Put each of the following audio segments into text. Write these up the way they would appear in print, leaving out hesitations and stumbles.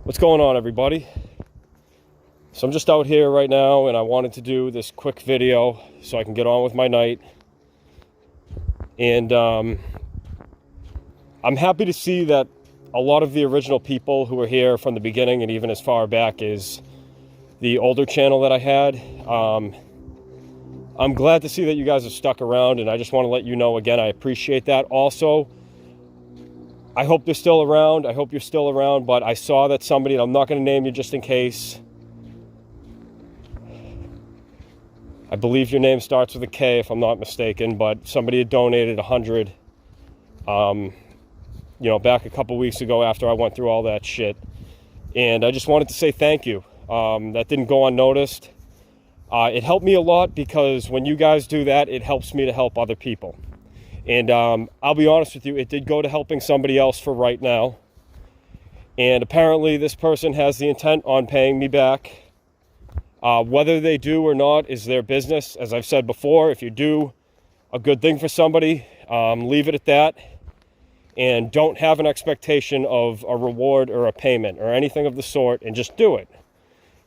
What's going on, everybody? So I'm just out here right now, and I wanted to do this quick video so I can get on with my night. And I'm happy to see that a lot of the original people who were here from the beginning, and even as far back as the older channel that I had, I'm glad to see that you guys have stuck around, and I just want to let you know again, I appreciate that. Also, I hope they're still around. I hope you're still around, but I saw that somebody, and I'm not going to name you just in case. I believe your name starts with a K, if I'm not mistaken, but somebody had donated 100, back a couple weeks ago after I went through all that shit. And I just wanted to say thank you. That didn't go unnoticed. It helped me a lot because when you guys do that, it helps me to help other people. And I'll be honest with you, it did go to helping somebody else for right now. And apparently this person has the intent on paying me back. Whether they do or not is their business. As I've said before, if you do a good thing for somebody, leave it at that. And don't have an expectation of a reward or a payment or anything of the sort, and just do it.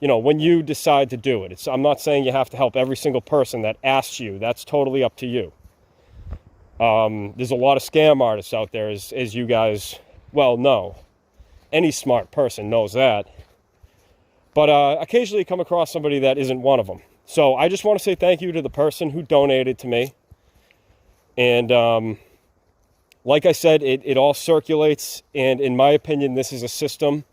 When you decide to do it. I'm not saying you have to help every single person that asks you. That's totally up to you. There's a lot of scam artists out there, as you guys well know. Any smart person knows that. But occasionally you come across somebody that isn't one of them. So I just want to say thank you to the person who donated to me. And like I said, it all circulates. And in my opinion, this is a system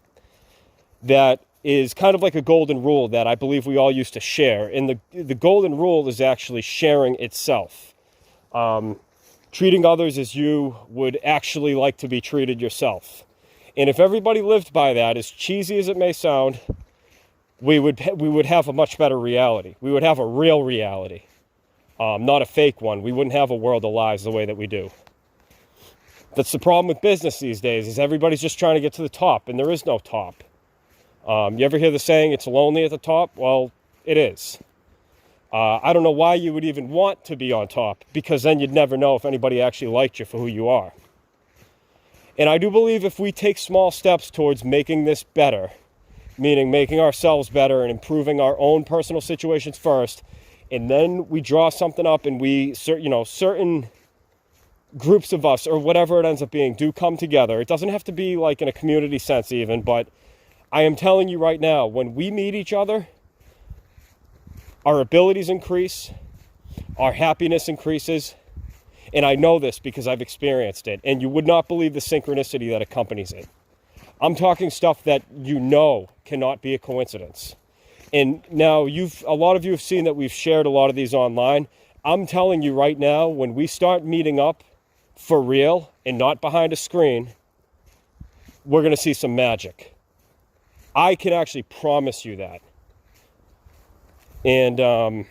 that is kind of like a golden rule that I believe we all used to share. And the golden rule is actually sharing itself. Treating others as you would actually like to be treated yourself. And if everybody lived by that, as cheesy as it may sound, we would have a much better reality. We would have a real reality, not a fake one. We wouldn't have a world of lies the way that we do. That's the problem with business these days, is everybody's just trying to get to the top, and there is no top. You ever hear the saying, it's lonely at the top? Well, it is. I don't know why you would even want to be on top, because then you'd never know if anybody actually liked you for who you are. And I do believe if we take small steps towards making this better, meaning making ourselves better and improving our own personal situations first, and then we draw something up and certain groups of us, or whatever it ends up being, do come together. It doesn't have to be like in a community sense even, but I am telling you right now, when we meet each other, our abilities increase, our happiness increases, and I know this because I've experienced it, and you would not believe the synchronicity that accompanies it. I'm talking stuff that cannot be a coincidence. And now a lot of you have seen that we've shared a lot of these online. I'm telling you right now, when we start meeting up for real and not behind a screen, we're going to see some magic. I can actually promise you that. And, or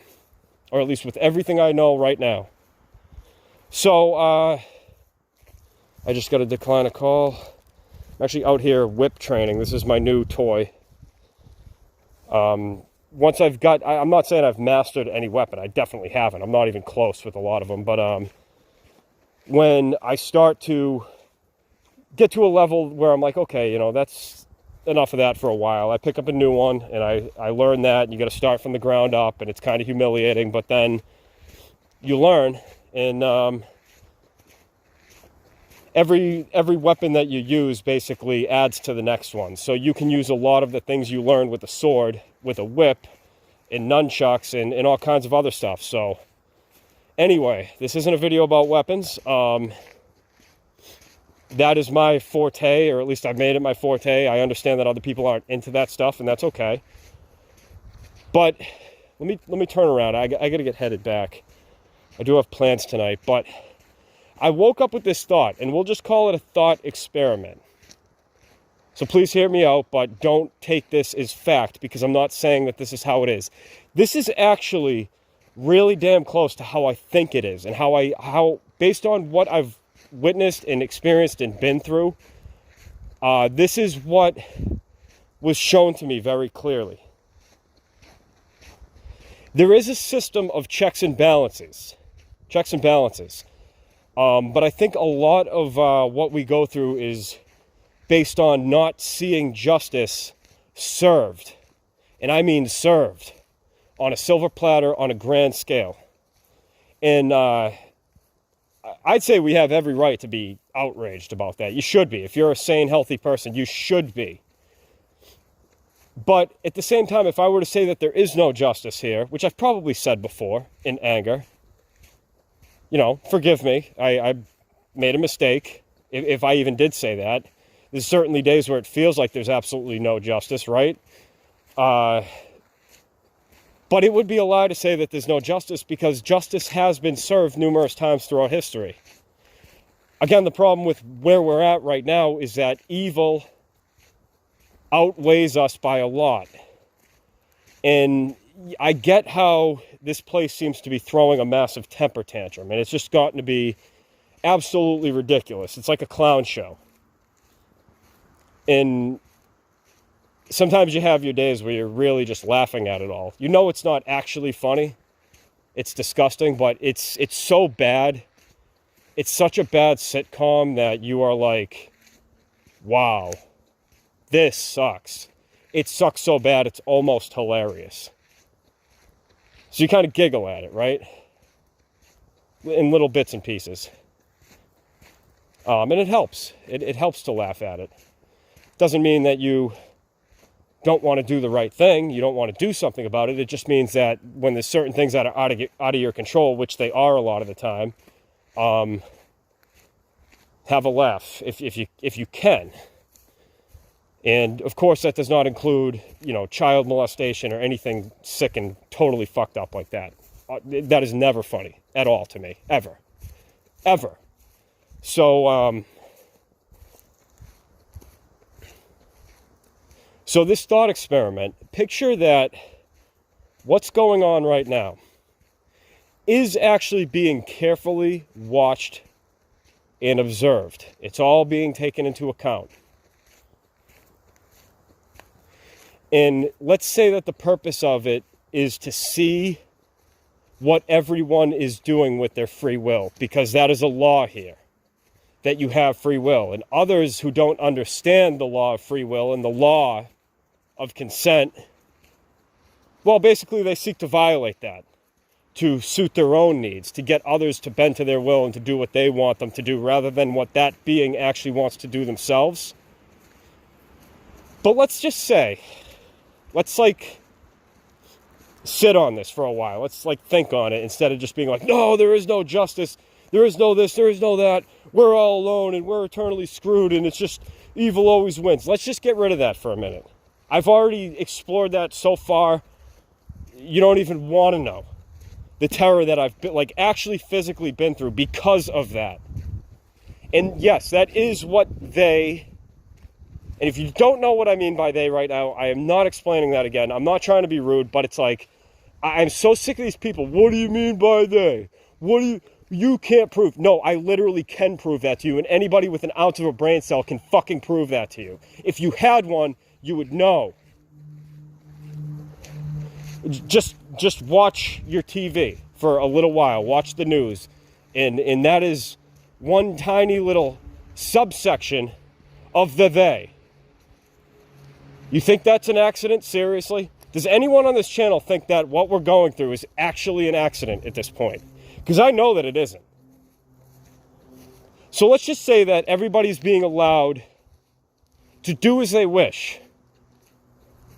at least with everything I know right now. So, I just got to decline a call. I'm actually out here whip training. This is my new toy. Once I'm not saying I've mastered any weapon. I definitely haven't. I'm not even close with a lot of them. But, when I start to get to a level where I'm like, okay, that's enough of that for a while. I pick up a new one, and I learn that, and you got to start from the ground up, and it's kind of humiliating, but then you learn, and every weapon that you use basically adds to the next one. So you can use a lot of the things you learn with a sword, with a whip, and nunchucks, and all kinds of other stuff. So anyway, this isn't a video about weapons. That is my forte, or at least I've made it my forte. I understand that other people aren't into that stuff, and that's okay. But let me turn around. I got to get headed back. I do have plans tonight, but I woke up with this thought, and we'll just call it a thought experiment. So please hear me out, but don't take this as fact, because I'm not saying that this is how it is. This is actually really damn close to how I think it is, and how based on what I've witnessed and experienced and been through, this is what was shown to me very clearly. There is a system of checks and balances. But I think a lot of what we go through is based on not seeing justice served. And I mean served on a silver platter on a grand scale. And I'd say we have every right to be outraged about that. You should be. If you're a sane, healthy person, you should be. But at the same time, if I were to say that there is no justice here, which I've probably said before in anger, forgive me. I made a mistake if I even did say that. There's certainly days where it feels like there's absolutely no justice, right? But it would be a lie to say that there's no justice, because justice has been served numerous times throughout history. Again, the problem with where we're at right now is that evil outweighs us by a lot. And I get how this place seems to be throwing a massive temper tantrum, and it's just gotten to be absolutely ridiculous. It's like a clown show. And sometimes you have your days where you're really just laughing at it all. It's not actually funny. It's disgusting, but it's so bad. It's such a bad sitcom that you are like, wow, this sucks. It sucks so bad it's almost hilarious. So you kind of giggle at it, right? In little bits and pieces. And it helps. It helps to laugh at it. Doesn't mean that you don't want to do the right thing. You don't want to do something about it. It just means that when there's certain things that are out of your control, which they are a lot of the time, have a laugh if you can. And of course, that does not include, child molestation or anything sick and totally fucked up like that. That is never funny at all to me, ever. So, so this thought experiment, picture that what's going on right now is actually being carefully watched and observed. It's all being taken into account. And let's say that the purpose of it is to see what everyone is doing with their free will, because that is a law here, that you have free will. And others who don't understand the law of free will and the law of consent, well, basically they seek to violate that, to suit their own needs, to get others to bend to their will and to do what they want them to do, rather than what that being actually wants to do themselves. But let's just say, let's sit on this for a while. Let's think on it instead of just being like, no, there is no justice. There is no this, there is no that. We're all alone and we're eternally screwed and it's just evil always wins. Let's just get rid of that for a minute. I've already explored that so far. You don't even want to know the terror that I've been, actually physically been through because of that. And yes, that is what they... And if you don't know what I mean by they right now, I am not explaining that again. I'm not trying to be rude, but it's like, I'm so sick of these people. What do you mean by they? You can't prove. No, I literally can prove that to you, and anybody with an ounce of a brain cell can fucking prove that to you. If you had one, you would know. Just watch your TV for a little while. Watch the news. And that is one tiny little subsection of the they. You think that's an accident? Seriously? Does anyone on this channel think that what we're going through is actually an accident at this point? Because I know that it isn't. So let's just say that everybody's being allowed to do as they wish.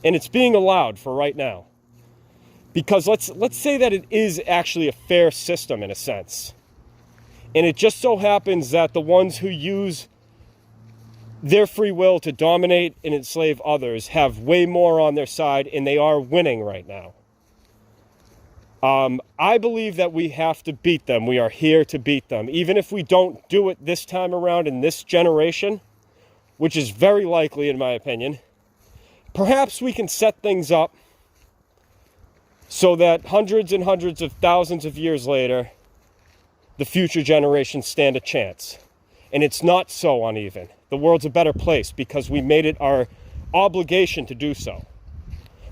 And it's being allowed for right now. Because let's say that it is actually a fair system in a sense. And it just so happens that the ones who use their free will to dominate and enslave others have way more on their side, and they are winning right now. I believe that we have to beat them. We are here to beat them. Even if we don't do it this time around in this generation, which is very likely in my opinion, perhaps we can set things up so that hundreds and hundreds of thousands of years later, the future generations stand a chance. And it's not so uneven. The world's a better place because we made it our obligation to do so.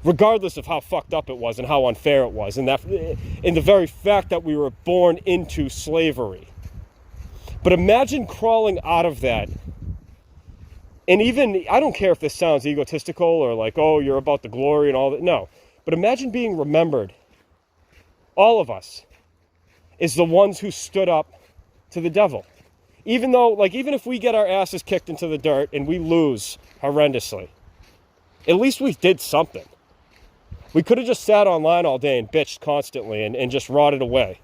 Regardless of how fucked up it was and how unfair it was. And the very fact that we were born into slavery. But imagine crawling out of that And even, I don't care if this sounds egotistical or like, oh, you're about the glory and all that. No. But imagine being remembered, all of us, as the ones who stood up to the devil. Even though, like, even if we get our asses kicked into the dirt and we lose horrendously, at least we did something. We could have just sat online all day and bitched constantly and just rotted away.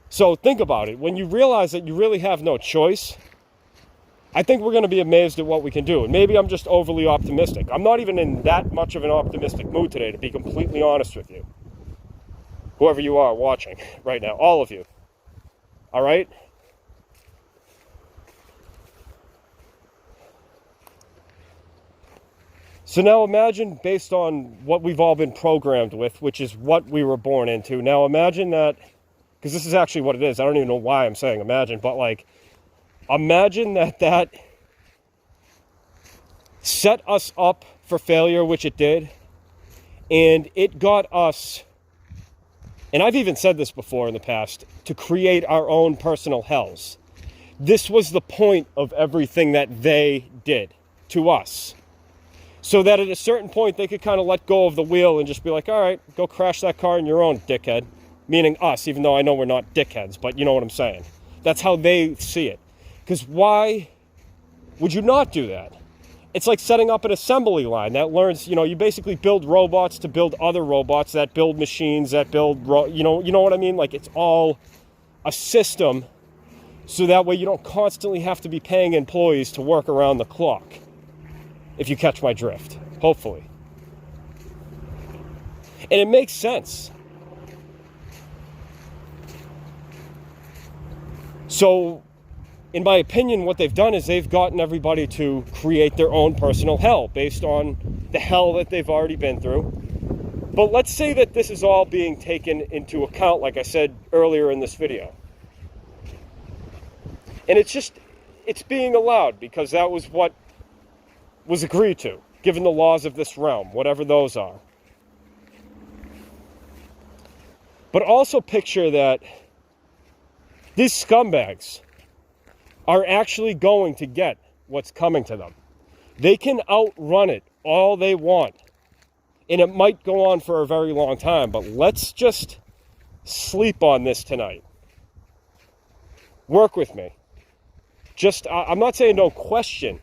So think about it. When you realize that you really have no choice, I think we're going to be amazed at what we can do. And maybe I'm just overly optimistic. I'm not even in that much of an optimistic mood today, to be completely honest with you. Whoever you are watching right now, all of you. All right? So now imagine, based on what we've all been programmed with, which is what we were born into. Now imagine that, because this is actually what it is. I don't even know why I'm saying imagine, but like, imagine that set us up for failure, which it did, and it got us, and I've even said this before in the past, to create our own personal hells. This was the point of everything that they did to us. So that at a certain point, they could kind of let go of the wheel and just be like, all right, go crash that car on your own, dickhead. Meaning us, even though I know we're not dickheads, but you know what I'm saying. That's how they see it. Because why would you not do that? It's like setting up an assembly line that learns, you basically build robots to build other robots that build machines, that build, you know what I mean? Like, it's all a system, so that way you don't constantly have to be paying employees to work around the clock. If you catch my drift, hopefully. And it makes sense. So, in my opinion, what they've done is they've gotten everybody to create their own personal hell based on the hell that they've already been through. But let's say that this is all being taken into account, like I said earlier in this video. And it's being allowed because that was what was agreed to, given the laws of this realm, whatever those are. But also picture that these scumbags are actually going to get what's coming to them. They can outrun it all they want. And it might go on for a very long time, but let's just sleep on this tonight. Work with me. I'm not saying don't question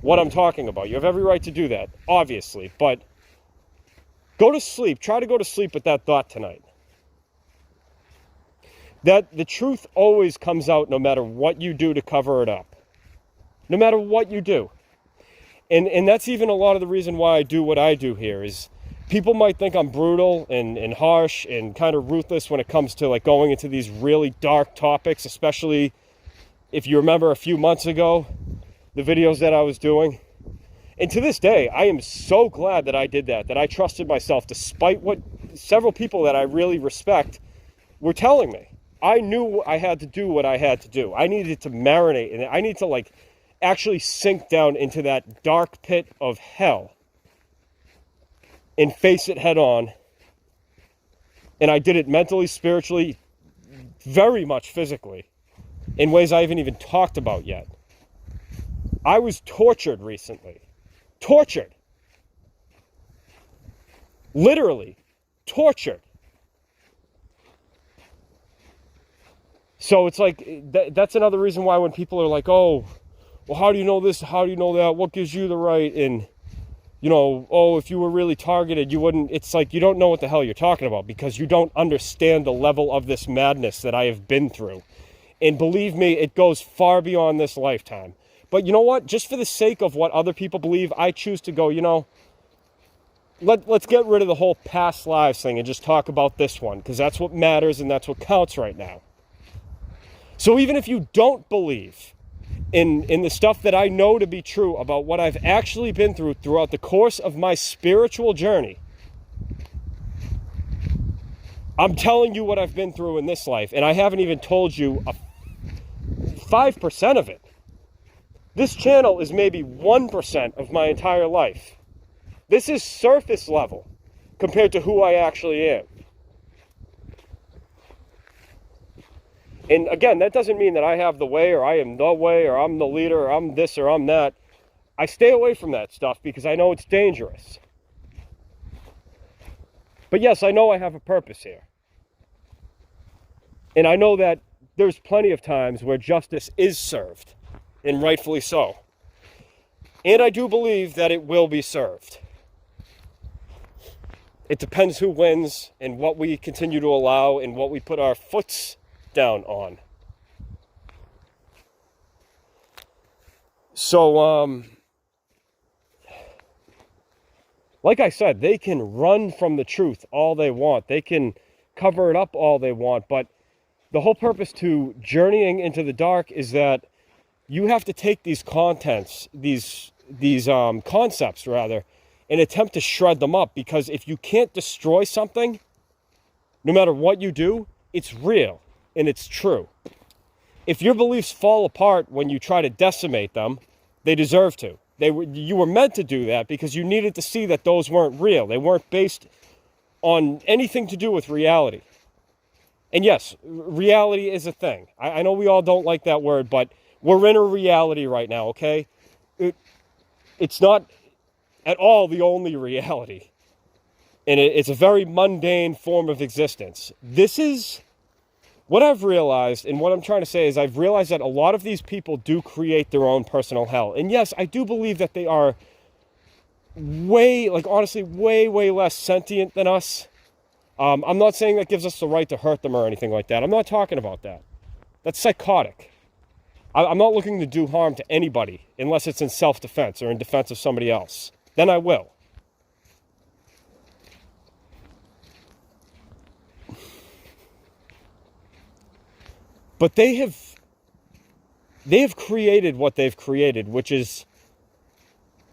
what I'm talking about. You have every right to do that, obviously, but go to sleep. Try to go to sleep with that thought tonight. That the truth always comes out no matter what you do to cover it up. No matter what you do. And that's even a lot of the reason why I do what I do here is people might think I'm brutal and harsh and kind of ruthless when it comes to like going into these really dark topics, especially if you remember a few months ago, the videos that I was doing. And to this day, I am so glad that I did that I trusted myself despite what several people that I really respect were telling me. I knew I had to do what I had to do. I needed to marinate in it. I need to like actually sink down into that dark pit of hell and face it head on. And I did it mentally, spiritually, very much physically, in ways I haven't even talked about yet. I was tortured recently. Tortured. Literally tortured. So it's like, that's another reason why when people are like, oh, well, how do you know this? How do you know that? What gives you the right? And, oh, if you were really targeted, you wouldn't. It's like you don't know what the hell you're talking about because you don't understand the level of this madness that I have been through. And believe me, it goes far beyond this lifetime. But you know what? Just for the sake of what other people believe, I choose to go, let's get rid of the whole past lives thing and just talk about this one because that's what matters and that's what counts right now. So even if you don't believe in the stuff that I know to be true about what I've actually been through throughout the course of my spiritual journey, I'm telling you what I've been through in this life, and I haven't even told you 5% of it. This channel is maybe 1% of my entire life. This is surface level compared to who I actually am. And again, that doesn't mean that I have the way or I am the way or I'm the leader or I'm this or I'm that. I stay away from that stuff because I know it's dangerous. But yes, I know I have a purpose here. And I know that there's plenty of times where justice is served, and rightfully so. And I do believe that it will be served. It depends who wins and what we continue to allow and what we put our foots down on. So, like I said, they can run from the truth all they want. They can cover it up all they want. But the whole purpose to journeying into the dark is that you have to take these concepts, rather, and attempt to shred them up. Because if you can't destroy something, no matter what you do, it's real and it's true. If your beliefs fall apart when you try to decimate them, they deserve to. You were meant to do that because you needed to see that those weren't real. They weren't based on anything to do with reality. And yes, reality is a thing. I know we all don't like that word, but we're in a reality right now, okay? It's not at all the only reality. And it's a very mundane form of existence. This is what I've realized, and what I'm trying to say is I've realized that a lot of these people do create their own personal hell. And yes, I do believe that they are way less sentient than us. I'm not saying that gives us the right to hurt them or anything like that. I'm not talking about that. That's psychotic. I'm not looking to do harm to anybody unless it's in self-defense or in defense of somebody else. Then I will. But they have created what they've created, which is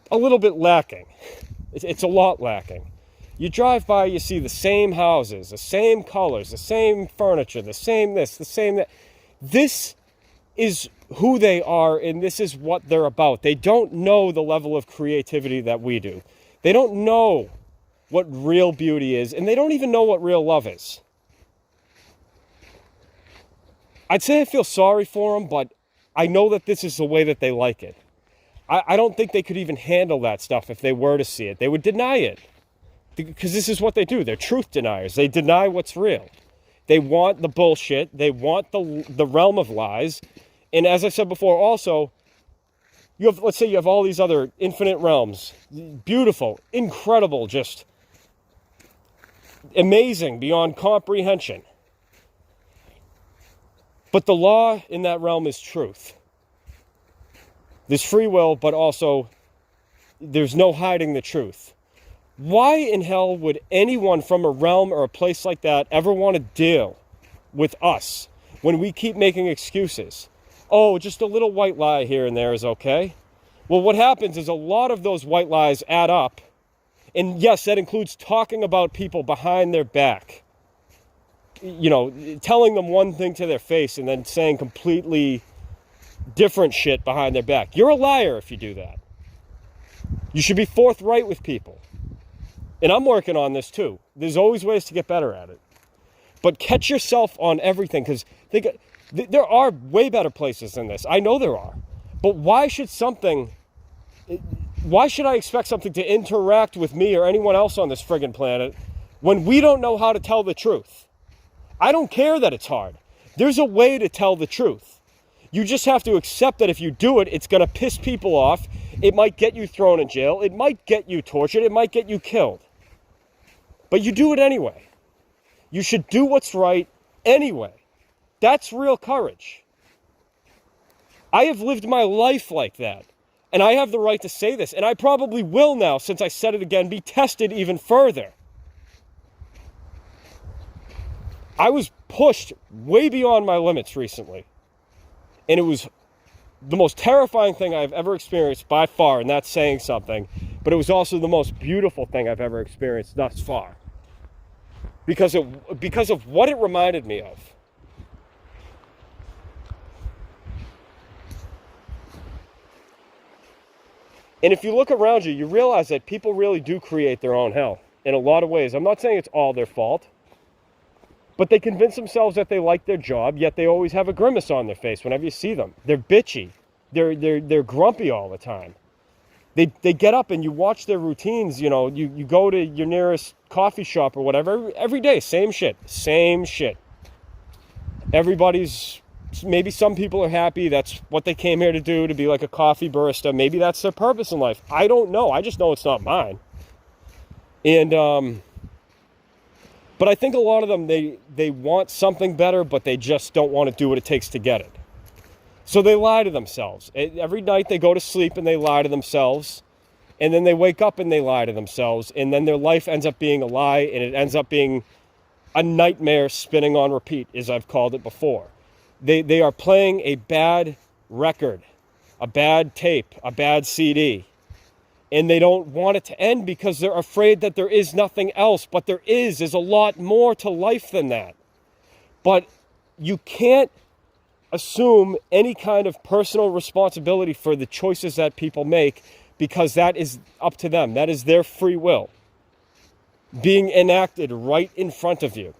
a little bit lacking. It's a lot lacking. You drive by, you see the same houses, the same colors, the same furniture, the same this, the same that. This is who they are, and this is what they're about. They don't know the level of creativity that we do. They don't know what real beauty is, and they don't even know what real love is. I'd say I feel sorry for them, but I know that this is the way that they like it. I don't think they could even handle that stuff if they were to see it. They would deny it. Because this is what they do. They're truth deniers. They deny what's real. They want the bullshit. They want the realm of lies. And as I said before, also, let's say you have all these other infinite realms. Beautiful, incredible, just amazing beyond comprehension. But the law in that realm is truth. There's free will, but also there's no hiding the truth. Why in hell would anyone from a realm or a place like that ever want to deal with us when we keep making excuses? Oh, just a little white lie here and there is okay. Well, what happens is a lot of those white lies add up. And yes, that includes talking about people behind their back. You know, telling them one thing to their face and then saying completely different shit behind their back. You're a liar if you do that. You should be forthright with people. And I'm working on this too. There's always ways to get better at it. But catch yourself on everything, because there are way better places than this. I know there are. But why should I expect something to interact with me or anyone else on this friggin' planet when we don't know how to tell the truth? I don't care that it's hard. There's a way to tell the truth. You just have to accept that if you do it, it's going to piss people off. It might get you thrown in jail. It might get you tortured. It might get you killed. But you do it anyway. You should do what's right anyway. That's real courage. I have lived my life like that. And I have the right to say this. And I probably will now, since I said it again, be tested even further. I was pushed way beyond my limits recently. And it was the most terrifying thing I've ever experienced by far, and that's saying something. But it was also the most beautiful thing I've ever experienced thus far. Because of what it reminded me of. And if you look around you, you realize that people really do create their own hell in a lot of ways. I'm not saying it's all their fault. But they convince themselves that they like their job, yet they always have a grimace on their face whenever you see them. They're bitchy. They're grumpy all the time. They get up and you watch their routines. You know, you go to your nearest coffee shop or whatever every day. Same shit. Everybody's, maybe some people are happy. That's what they came here to do, to be like a coffee barista. Maybe that's their purpose in life. I don't know. I just know it's not mine. And, but I think a lot of them, they want something better, but they just don't want to do what it takes to get it. So they lie to themselves. Every night they go to sleep and they lie to themselves. And then they wake up and they lie to themselves. And then their life ends up being a lie, and it ends up being a nightmare spinning on repeat, as I've called it before. They are playing a bad record, a bad tape, a bad CD. And they don't want it to end because they're afraid that there is nothing else. But there's a lot more to life than that. But you can't assume any kind of personal responsibility for the choices that people make, because that is up to them. That is their free will being enacted right in front of you.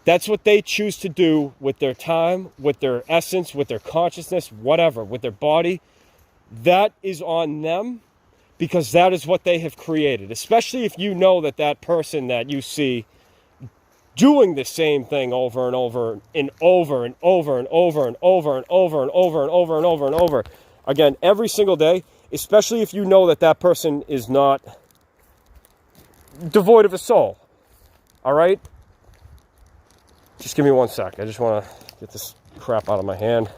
That's what they choose to do with their time, with their essence, with their consciousness, whatever, with their body. That is on them, because that is what they have created. Especially if you know that that person that you see doing the same thing over and over and over and over and over and over and over and over and over and over and over again every single day, especially if you know that that person is not devoid of a soul. All right? Just give me 1 sec. I just want to get this crap out of my hand.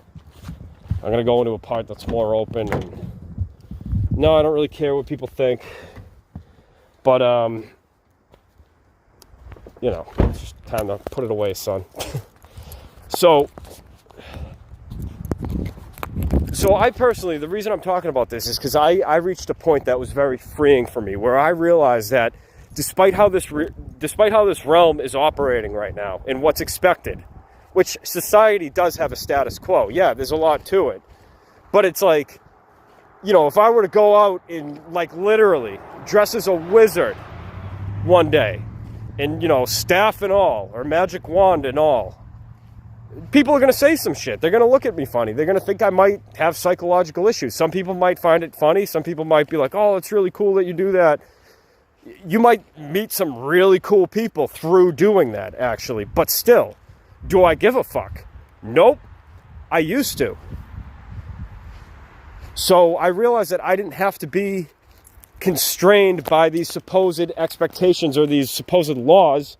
I'm going to go into a part that's more open. And no, I don't really care what people think. But, you know, it's just time to put it away, son. So I personally, the reason I'm talking about this is because I reached a point that was very freeing for me, where I realized that despite how this realm is operating right now and what's expected, which society does have a status quo. Yeah, there's a lot to it. But it's like, you know, if I were to go out and, like, literally dress as a wizard one day, and, you know, staff and all, or magic wand and all, people are going to say some shit. They're going to look at me funny. They're going to think I might have psychological issues. Some people might find it funny. Some people might be like, oh, it's really cool that you do that. You might meet some really cool people through doing that, actually. But still, do I give a fuck? Nope. I used to. So I realized that I didn't have to be constrained by these supposed expectations or these supposed laws.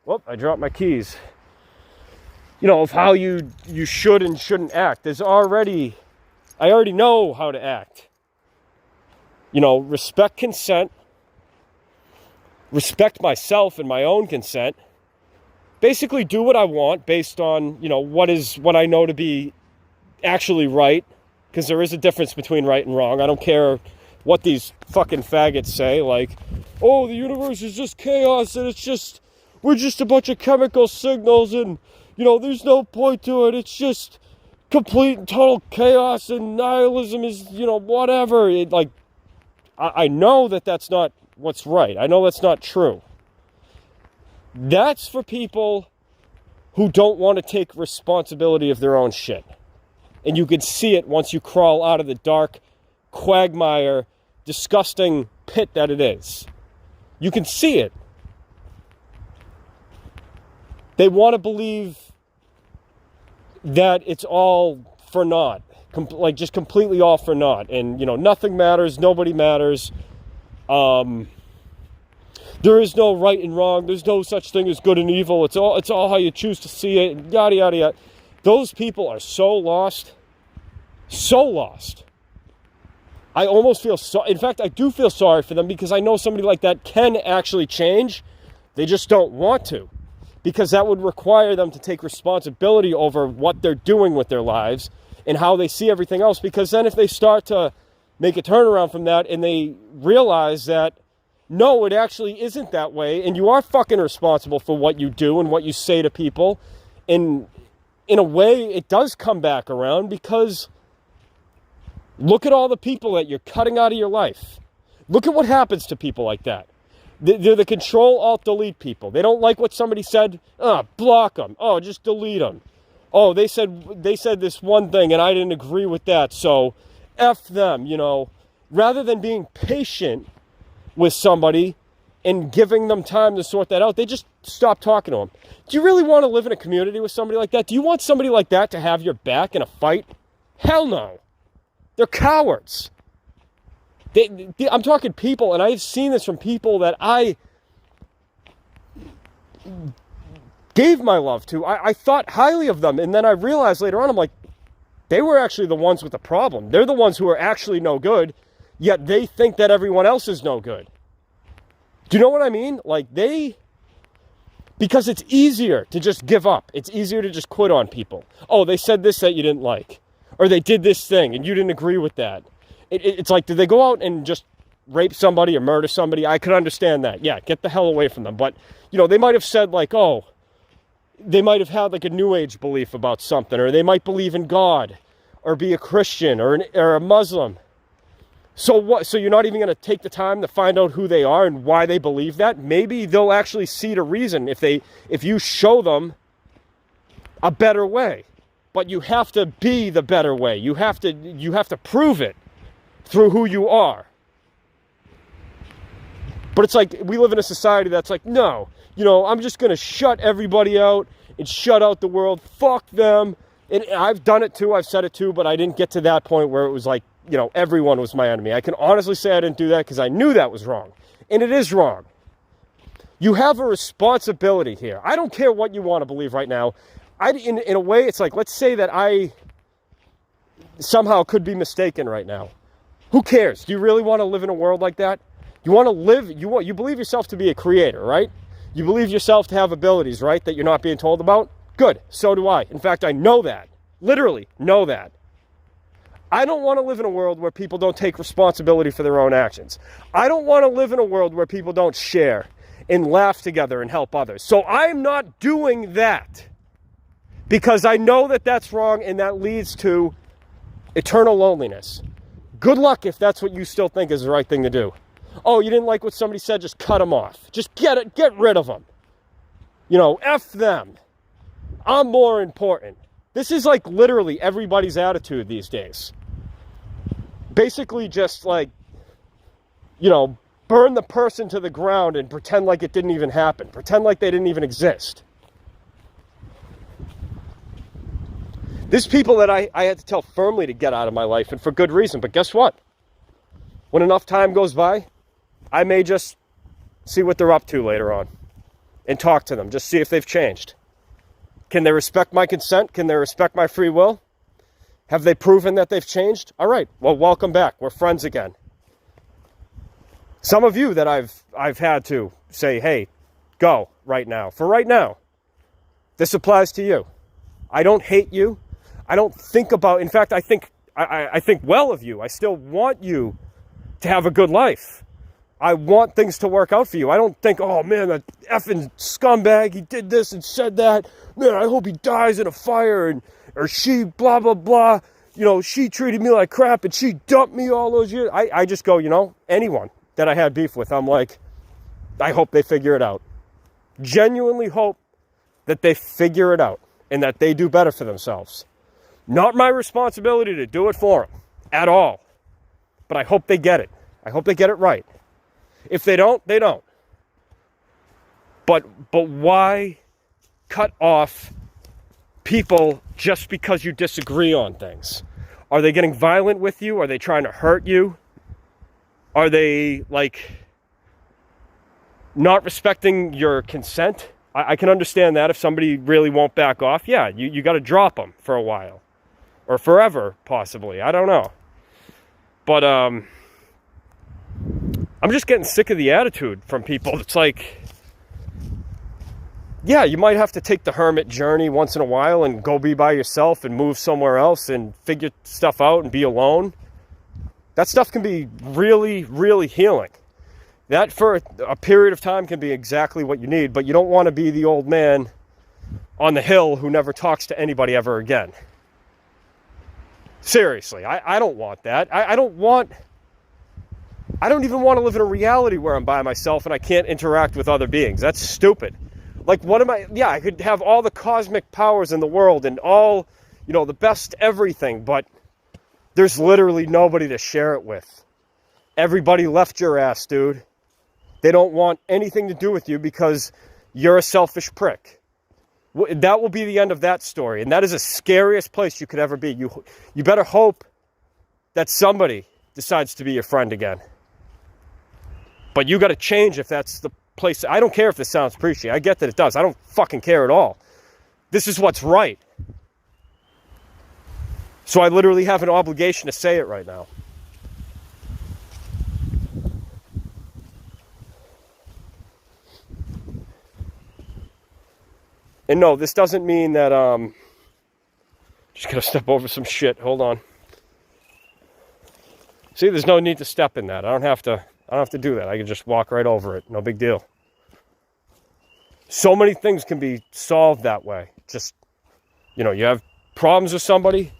Whoop, I dropped my keys. You know, of how you should and shouldn't act. I already know how to act. You know, respect consent. Respect myself and my own consent. Basically do what I want based on, you know, what I know to be actually right. Because there is a difference between right and wrong. I don't care what these fucking faggots say, like, oh, the universe is just chaos and we're just a bunch of chemical signals and, you know, there's no point to it. It's just complete and total chaos and nihilism is, you know, whatever. I know that that's not what's right. I know that's not true. That's for people who don't want to take responsibility of their own shit. And you can see it once you crawl out of the dark quagmire, disgusting pit that it is. You can see it. They want to believe that it's all for naught. Just completely all for naught. And, you know, nothing matters. Nobody matters. There is no right and wrong. There's no such thing as good and evil. It's all how you choose to see it. Yada, yada, yada. Those people are so lost. So lost. I almost feel in fact, I do feel sorry for them, because I know somebody like that can actually change. They just don't want to, because that would require them to take responsibility over what they're doing with their lives and how they see everything else. Because then if they start to make a turnaround from that and they realize that, no, it actually isn't that way, and you are fucking responsible for what you do and what you say to people, and in a way it does come back around, because look at all the people that you're cutting out of your life. Look at what happens to people like that. They're the Control-Alt-Delete people. They don't like what somebody said. Block them. Oh, just delete them. Oh, they said this one thing and I didn't agree with that, so F them, rather than being patient with somebody and giving them time to sort that out, they just stop talking to them. Do you really want to live in a community with somebody like that? Do you want somebody like that to have your back in a fight? Hell no. They're cowards. I'm talking people, and I've seen this from people that I gave my love to. I thought highly of them, and then I realized later on, I'm like, they were actually the ones with the problem. They're the ones who are actually no good, yet they think that everyone else is no good. Do you know what I mean? Because it's easier to just give up. It's easier to just quit on people. Oh, they said this that you didn't like. Or they did this thing and you didn't agree with that. It's like, did they go out and just rape somebody or murder somebody? I could understand that. Yeah, get the hell away from them. But, they might have said they might have had a New Age belief about something, or they might believe in God, or be a Christian, or a Muslim. So what? So you're not even going to take the time to find out who they are and why they believe that? Maybe they'll actually see the reason if you show them a better way. But you have to be the better way. You have to prove it through who you are. But it's like we live in a society that's like, no, I'm just going to shut everybody out and shut out the world. Fuck them. And I've done it too. I've said it too, but I didn't get to that point where it was like, everyone was my enemy. I can honestly say I didn't do that because I knew that was wrong. And it is wrong. You have a responsibility here. I don't care what you want to believe right now. In a way, it's like, let's say that I somehow could be mistaken right now. Who cares? Do you really want to live in a world like that? You want to live, you believe yourself to be a creator, right? You believe yourself to have abilities, right? That you're not being told about? Good. So do I. In fact, I know that. Literally know that. I don't want to live in a world where people don't take responsibility for their own actions. I don't want to live in a world where people don't share and laugh together and help others. So I'm not doing that because I know that that's wrong and that leads to eternal loneliness. Good luck if that's what you still think is the right thing to do. Oh, you didn't like what somebody said? Just cut them off. Just get rid of them. F them. I'm more important. This is like literally everybody's attitude these days. Basically just burn the person to the ground and pretend like it didn't even happen. Pretend like they didn't even exist. There's people that I had to tell firmly to get out of my life, and for good reason. But guess what? When enough time goes by, I may just see what they're up to later on and talk to them. Just see if they've changed. Can they respect my consent? Can they respect my free will? Have they proven that they've changed? All right. Well, welcome back. We're friends again. Some of you that I've had to say, hey, go right now. For right now, this applies to you. I don't hate you. I don't think about, in fact, I think well of you. I still want you to have a good life. I want things to work out for you. I don't think, oh man, that effing scumbag, he did this and said that. Man, I hope he dies in a fire, or she blah, blah, blah. She treated me like crap and she dumped me all those years. I just go, anyone that I had beef with, I'm like, I hope they figure it out. Genuinely hope that they figure it out and that they do better for themselves. Not my responsibility to do it for them at all. But I hope they get it. I hope they get it right. If they don't, they don't. But why cut off people just because you disagree on things? Are they getting violent with you? Are they trying to hurt you? Are they not respecting your consent? I can understand that if somebody really won't back off. Yeah, you got to drop them for a while. Or forever, possibly. I don't know. But I'm just getting sick of the attitude from people. It's like, yeah, you might have to take the hermit journey once in a while and go be by yourself and move somewhere else and figure stuff out and be alone. That stuff can be really, really healing. That for a period of time can be exactly what you need, but you don't want to be the old man on the hill who never talks to anybody ever again. Seriously, I don't want that. I don't even want to live in a reality where I'm by myself and I can't interact with other beings. That's stupid. Like, what am I? Yeah, I could have all the cosmic powers in the world and all, the best everything, but there's literally nobody to share it with. Everybody left your ass, dude. They don't want anything to do with you because you're a selfish prick. That will be the end of that story. And that is the scariest place you could ever be. You better hope that somebody decides to be your friend again. But you got to change if that's the place. I don't care if this sounds preachy. I get that it does. I don't fucking care at all. This is what's right. So I literally have an obligation to say it right now. And no, this doesn't mean that, just gotta step over some shit. Hold on. See, there's no need to step in that. I don't have to do that. I can just walk right over it. No big deal. So many things can be solved that way. Just, you have problems with somebody,